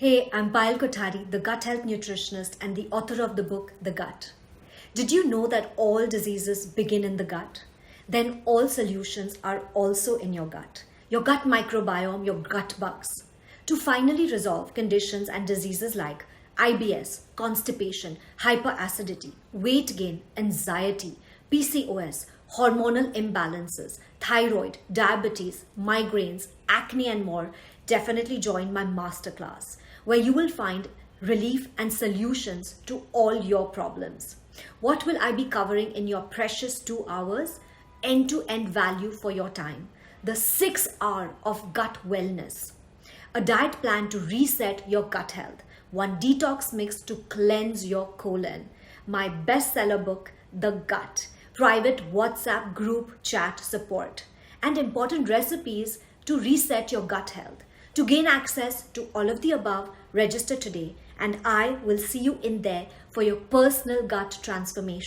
Hey, I'm Payal Kothari, the gut health nutritionist and the author of the book, The Gut. Did you know that all diseases begin in the gut? Then all solutions are also in your gut microbiome, your gut bugs. To finally resolve conditions and diseases like IBS, constipation, hyperacidity, weight gain, anxiety, PCOS, hormonal imbalances, thyroid, diabetes, migraines, acne, and more, definitely join my masterclass, where you will find relief and solutions to all your problems. What will I be covering in your precious 2 hours? End-to-end value for your time. The 6 hour of gut wellness. A diet plan to reset your gut health. One detox mix to cleanse your colon. My bestseller book, The Gut. Private WhatsApp group chat support. And important recipes to reset your gut health. To gain access to all of the above, register today and I will see you in there for your personal gut transformation.